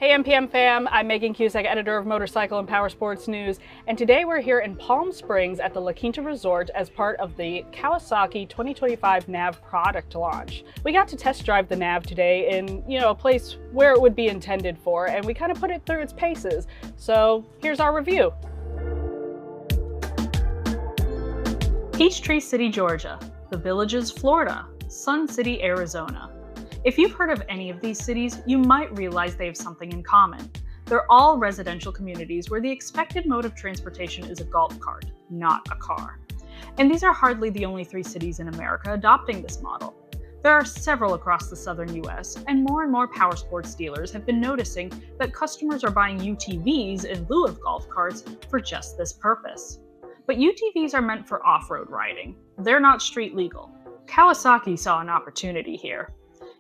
Hey MPM fam, I'm Megan Cusack, editor of Motorcycle and Power Sports News, and today we're here in Palm Springs at the La Quinta Resort as part of the Kawasaki 2025 NAV product launch. We got to test drive the NAV today in, a place where it would be intended for, and we kind of put it through its paces. So here's our review. Peachtree City, Georgia, The Villages, Florida, Sun City, Arizona. If you've heard of any of these cities, you might realize they have something in common. They're all residential communities where the expected mode of transportation is a golf cart, not a car. And these are hardly the only 3 cities in America adopting this model. There are several across the southern US, and more power sports dealers have been noticing that customers are buying UTVs in lieu of golf carts for just this purpose. But UTVs are meant for off-road riding. They're not street legal. Kawasaki saw an opportunity here.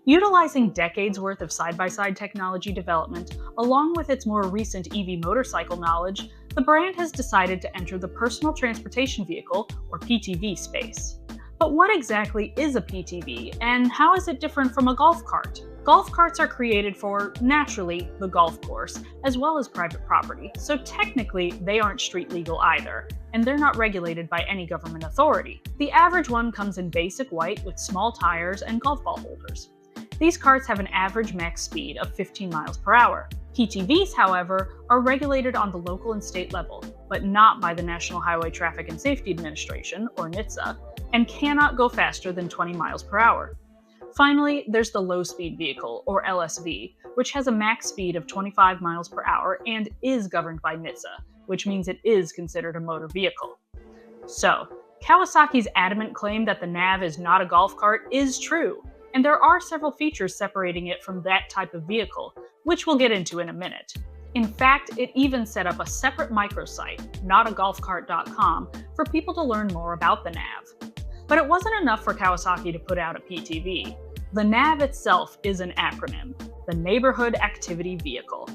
Utilizing decades worth of side-by-side technology development, along with its more recent EV motorcycle knowledge, the brand has decided to enter the personal transportation vehicle, or PTV, space. But what exactly is a PTV, and how is it different from a golf cart? Golf carts are created for, naturally, the golf course, as well as private property, so technically they aren't street legal either, and they're not regulated by any government authority. The average one comes in basic white with small tires and golf ball holders. These carts have an average max speed of 15 miles per hour. PTVs, however, are regulated on the local and state level, but not by the National Highway Traffic and Safety Administration, or NHTSA, and cannot go faster than 20 miles per hour. Finally, there's the low-speed vehicle, or LSV, which has a max speed of 25 miles per hour and is governed by NHTSA, which means it is considered a motor vehicle. So, Kawasaki's adamant claim that the NAV is not a golf cart is true, and there are several features separating it from that type of vehicle, which we'll get into in a minute. In fact, it even set up a separate microsite, notagolfcart.com, for people to learn more about the NAV. But it wasn't enough for Kawasaki to put out a PTV. The NAV itself is an acronym, the Neighborhood Activity Vehicle.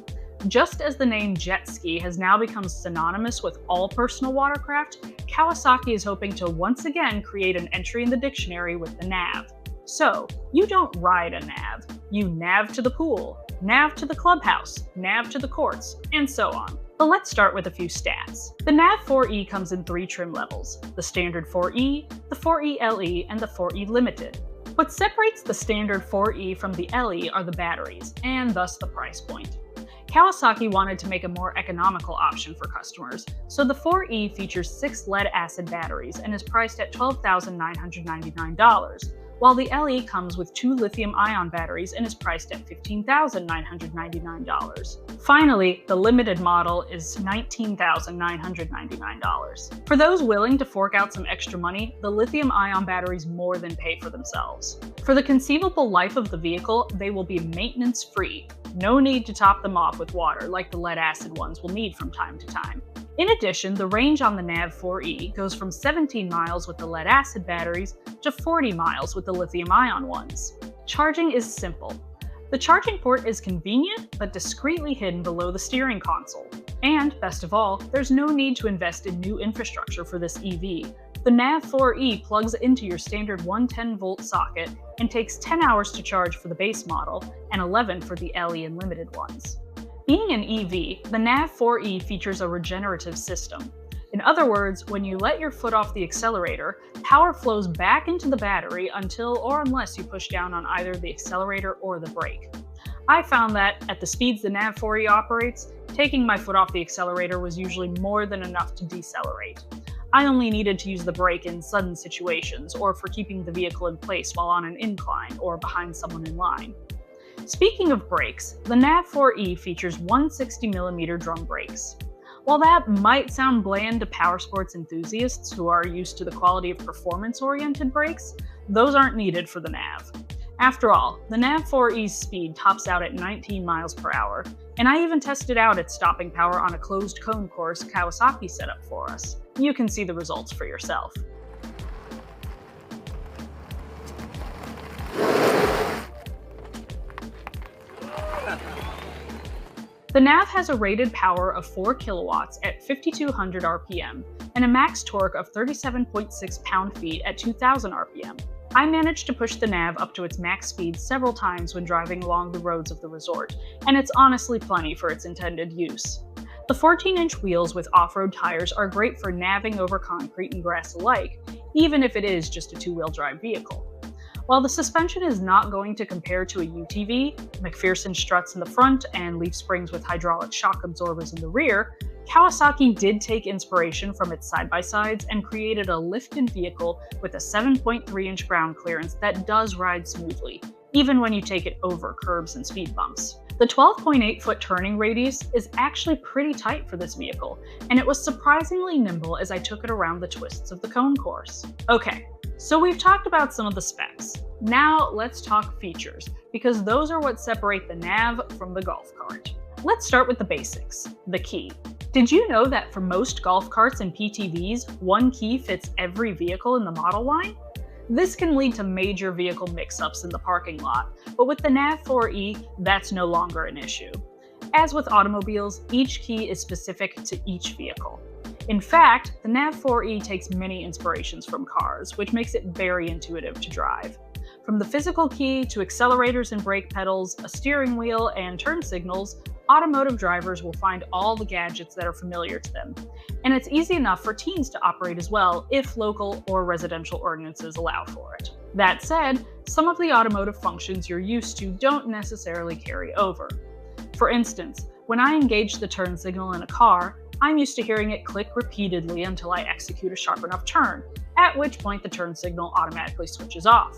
Just as the name jet ski has now become synonymous with all personal watercraft, Kawasaki is hoping to once again create an entry in the dictionary with the NAV. So, you don't ride a NAV, you nav to the pool, nav to the clubhouse, nav to the courts, and so on. But let's start with a few stats. The NAV 4E comes in 3 trim levels, the standard 4E, the 4E LE, and the 4E Limited. What separates the standard 4E from the LE are the batteries, and thus the price point. Kawasaki wanted to make a more economical option for customers, so the 4E features 6 lead-acid batteries and is priced at $12,999. While the LE comes with 2 lithium-ion batteries and is priced at $15,999. Finally, the limited model is $19,999. For those willing to fork out some extra money, the lithium-ion batteries more than pay for themselves. For the conceivable life of the vehicle, they will be maintenance-free. No need to top them off with water like the lead-acid ones will need from time to time. In addition, the range on the NAV 4E goes from 17 miles with the lead-acid batteries to 40 miles with the lithium-ion ones. Charging is simple. The charging port is convenient but discreetly hidden below the steering console. And, best of all, there's no need to invest in new infrastructure for this EV. The NAV 4E plugs into your standard 110-volt socket and takes 10 hours to charge for the base model and 11 for the LE and limited ones. Being an EV, the NAV 4E features a regenerative system. In other words, when you let your foot off the accelerator, power flows back into the battery until or unless you push down on either the accelerator or the brake. I found that, at the speeds the NAV 4E operates, taking my foot off the accelerator was usually more than enough to decelerate. I only needed to use the brake in sudden situations or for keeping the vehicle in place while on an incline or behind someone in line. Speaking of brakes, the NAV 4E features 160mm drum brakes. While that might sound bland to power sports enthusiasts who are used to the quality of performance-oriented brakes, those aren't needed for the NAV. After all, the NAV 4E's speed tops out at 19 miles per hour, and I even tested out its stopping power on a closed cone course Kawasaki set up for us. You can see the results for yourself. The NAV has a rated power of 4 kilowatts at 5,200 RPM and a max torque of 37.6 pound-feet at 2,000 RPM. I managed to push the NAV up to its max speed several times when driving along the roads of the resort, and it's honestly plenty for its intended use. The 14-inch wheels with off-road tires are great for navving over concrete and grass alike, even if it is just a two-wheel drive vehicle. While the suspension is not going to compare to a UTV, McPherson struts in the front and leaf springs with hydraulic shock absorbers in the rear, Kawasaki did take inspiration from its side-by-sides and created a lifted vehicle with a 7.3-inch ground clearance that does ride smoothly, even when you take it over curbs and speed bumps. The 12.8-foot turning radius is actually pretty tight for this vehicle, and it was surprisingly nimble as I took it around the twists of the cone course. Okay, so we've talked about some of the specs. Now let's talk features, because those are what separate the NAV from the golf cart. Let's start with the basics, the key. Did you know that for most golf carts and PTVs, one key fits every vehicle in the model line? This can lead to major vehicle mix-ups in the parking lot, but with the NAV4e, that's no longer an issue. As with automobiles, each key is specific to each vehicle. In fact, the NAV4e takes many inspirations from cars, which makes it very intuitive to drive. From the physical key to accelerators and brake pedals, a steering wheel, and turn signals, automotive drivers will find all the gadgets that are familiar to them. And it's easy enough for teens to operate as well if local or residential ordinances allow for it. That said, some of the automotive functions you're used to don't necessarily carry over. For instance, when I engage the turn signal in a car, I'm used to hearing it click repeatedly until I execute a sharp enough turn, at which point the turn signal automatically switches off.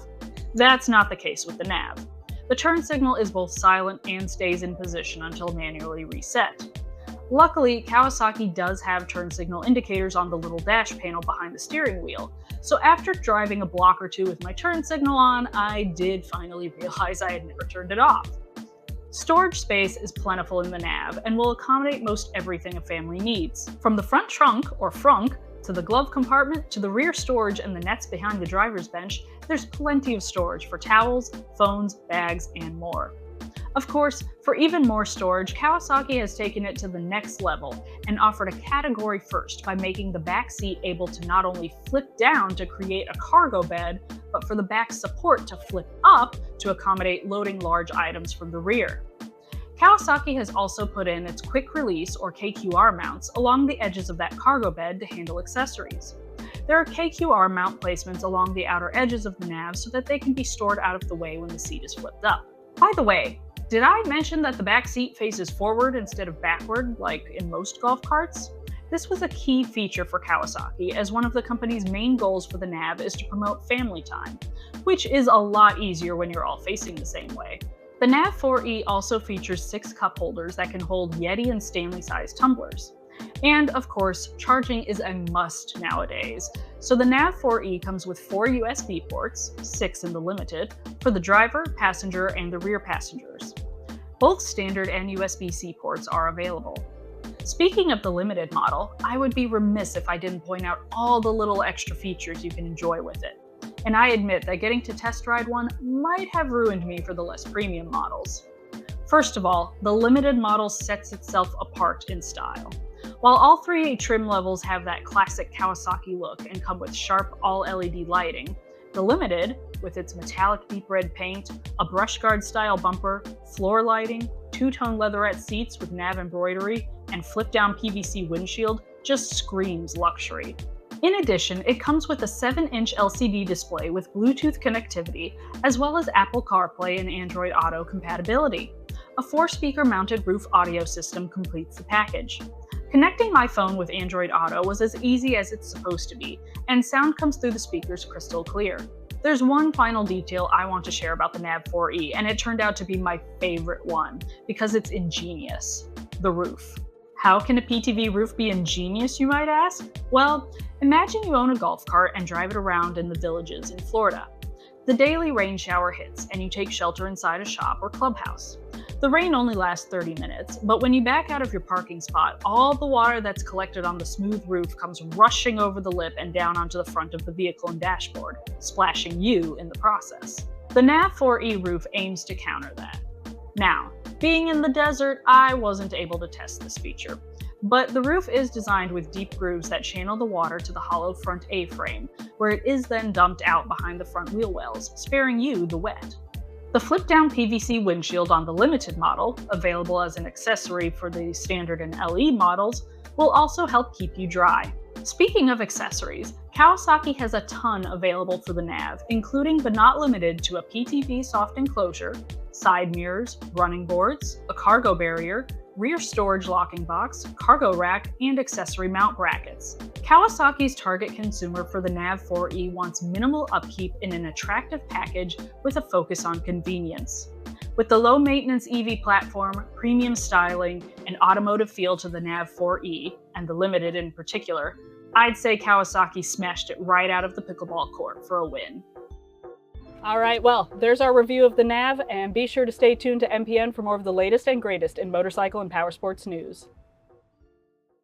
That's not the case with the NAV. The turn signal is both silent and stays in position until manually reset. Luckily, Kawasaki does have turn signal indicators on the little dash panel behind the steering wheel, so after driving a block or two with my turn signal on, I did finally realize I had never turned it off. Storage space is plentiful in the NAV and will accommodate most everything a family needs. From the front trunk, or frunk, to the glove compartment, to the rear storage and the nets behind the driver's bench, there's plenty of storage for towels, phones, bags, and more. Of course, for even more storage, Kawasaki has taken it to the next level and offered a category first by making the back seat able to not only flip down to create a cargo bed, but for the back support to flip up to accommodate loading large items from the rear. Kawasaki has also put in its quick release or KQR mounts along the edges of that cargo bed to handle accessories. There are KQR mount placements along the outer edges of the NAV so that they can be stored out of the way when the seat is flipped up. By the way, did I mention that the back seat faces forward instead of backward, like in most golf carts? This was a key feature for Kawasaki, as one of the company's main goals for the NAV is to promote family time, which is a lot easier when you're all facing the same way. The NAV4e also features 6 cup holders that can hold Yeti and Stanley-sized tumblers. And of course, charging is a must nowadays, so the NAV4e comes with 4 USB ports, 6 in the Limited, for the driver, passenger, and the rear passengers. Both standard and USB-C ports are available. Speaking of the Limited model, I would be remiss if I didn't point out all the little extra features you can enjoy with it. And I admit that getting to test ride one might have ruined me for the less premium models. First of all, the Limited model sets itself apart in style. While all 3 trim levels have that classic Kawasaki look and come with sharp all-LED lighting, the Limited, with its metallic deep red paint, a brush guard style bumper, floor lighting, 2-tone leatherette seats with NAV embroidery, and flip-down PVC windshield, just screams luxury. In addition, it comes with a 7-inch LCD display with Bluetooth connectivity, as well as Apple CarPlay and Android Auto compatibility. A 4-speaker mounted roof audio system completes the package. Connecting my phone with Android Auto was as easy as it's supposed to be, and sound comes through the speakers crystal clear. There's one final detail I want to share about the NAV4e, and it turned out to be my favorite one, because it's ingenious: the roof. How can a PTV roof be ingenious, you might ask? Well, imagine you own a golf cart and drive it around in the villages in Florida. The daily rain shower hits, and you take shelter inside a shop or clubhouse. The rain only lasts 30 minutes, but when you back out of your parking spot, all the water that's collected on the smooth roof comes rushing over the lip and down onto the front of the vehicle and dashboard, splashing you in the process. The NAV4e roof aims to counter that. Now, being in the desert, I wasn't able to test this feature, But the roof is designed with deep grooves that channel the water to the hollow front A-frame, where it is then dumped out behind the front wheel wells, sparing you the wet. The flip-down PVC windshield on the limited model, available as an accessory for the standard and LE models, will also help keep you dry. Speaking of accessories, Kawasaki has a ton available for the NAV, including but not limited to a PTV soft enclosure, side mirrors, running boards, a cargo barrier, rear storage locking box, cargo rack, and accessory mount brackets. Kawasaki's target consumer for the NAV 4e wants minimal upkeep in an attractive package with a focus on convenience. With the low-maintenance EV platform, premium styling, and automotive feel to the NAV 4e, and the Limited in particular, I'd say Kawasaki smashed it right out of the pickleball court for a win. All right, well, there's our review of the NAV, and be sure to stay tuned to MPN for more of the latest and greatest in motorcycle and powersports news.